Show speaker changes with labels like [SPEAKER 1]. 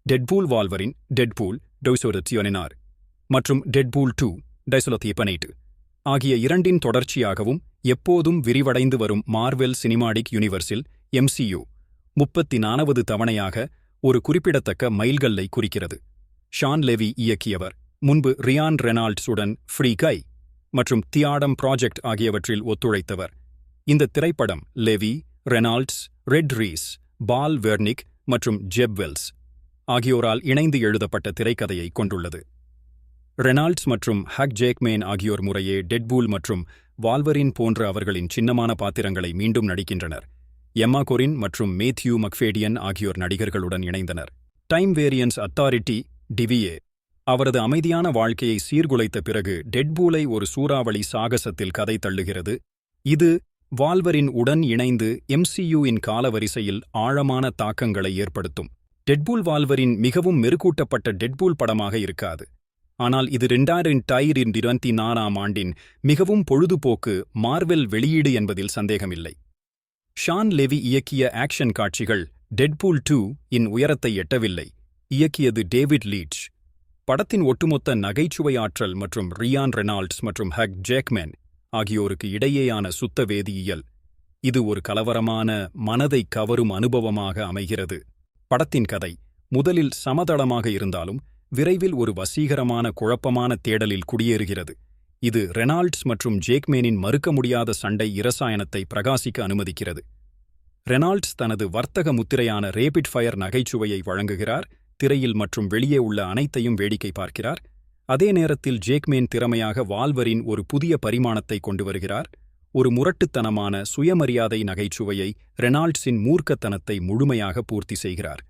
[SPEAKER 1] Deadpool Wolverine Deadpool டொய்சோரத்தியோனினார் மற்றும் Deadpool 2 டைசொலோத்தியபனேட்டு ஆகிய இரண்டின் தொடர்ச்சியாகவும் எப்போதும் விரிவடைந்து வரும் மார்வெல் சினிமாடிக் யூனிவர்ஸில் MCU 34வது தவணையாக ஒரு குறிப்பிடத்தக்க மைல்கல்லை குறிக்கிறது. ஷான் லெவி இயக்கியவர். முன்பு ரியான் ரெனால்ட்ஸ் உடன் ஃப்ரீ கை மற்றும் தி ஆடம் ப்ராஜெக்ட் ஆகியவற்றில் ஒத்துழைத்தவர். இந்த திரைப்படம் Levy, Reynolds, Rhett Reese, Paul Wernick மற்றும் ஜெப் வெல்ஸ் ஆகியோரால் இணைந்து எழுதப்பட்ட திரைக்கதையை கொண்டுள்ளது. ரெனால்ட்ஸ் மற்றும் ஹக் ஜேக்மேன் ஆகியோர் முறையே டெட்பூல் மற்றும் வால்வரின் போன்ற அவர்களின் சின்னமான பாத்திரங்களை மீண்டும் நடிக்கின்றனர். எம்மா கொரின் மற்றும் மேத்யூ மக்ஃபேடியன் ஆகியோர் நடிகர்களுடன் இணைந்தனர். டைம் வேரியன்ஸ் அத்தாரிட்டி டிவியே அவரது அமைதியான வாழ்க்கையை சீர்குலைத்த பிறகு டெட்பூலை ஒரு சூறாவளி சாகசத்தில் கதை தள்ளுகிறது. இது வால்வரின் உடன் இணைந்து MCU-இன் காலவரிசையில் ஆழமான தாக்கங்களை ஏற்படுத்தும். டெட்பூல் வால்வரின் மிகவும் மெருகூட்டப்பட்ட டெட்பூல் படமாக இருக்காது, ஆனால் இது 2024ஆம் ஆண்டின் மிகவும் பொழுதுபோக்கு மார்வெல் வெளியீடு என்பதில் சந்தேகமில்லை. ஷான் லெவி இயக்கிய ஆக்ஷன் காட்சிகள் டெட்பூல் 2 இன் உயரத்தை எட்டவில்லை. இயக்கியது டேவிட் லீட்ச். படத்தின் ஒட்டுமொத்த நகைச்சுவை ஆற்றல் மற்றும் ரியான் ரெனால்ட்ஸ் மற்றும் ஹக் ஜேக்மேன் ஆகியோருக்கு இடையேயான சுத்த வேதியியல், இது ஒரு கலவரமான மனதை கவரும் அனுபவமாக அமைகிறது. படத்தின் கதை முதலில் சமதளமாக இருந்தாலும் விரைவில் ஒரு வசீகரமான குழப்பமான தேடலில் குடியேறுகிறது. இது ரெனால்ட்ஸ் மற்றும் ஜேக்மேனின் மறுக்க முடியாத சண்டை இரசாயனத்தை பிரகாசிக்க அனுமதிக்கிறது. ரெனால்ட்ஸ் தனது வர்த்தக முத்திரையான ரேபிட் ஃபயர் நகைச்சுவையை வழங்குகிறார், திரையில் மற்றும் வெளியே உள்ள அனைத்தையும் வேடிக்கை பார்க்கிறார். அதே நேரத்தில் ஜேக்மேன் திறமையாக வால்வரின் ஒரு புதிய பரிமாணத்தை கொண்டு வருகிறார், ஒரு முரட்டுத்தனமான சுயமரியாதை நகைச்சுவையை ரெனால்ட்ஸின் மூர்க்கத்தனத்தை முழுமையாக பூர்த்தி செய்கிறார்.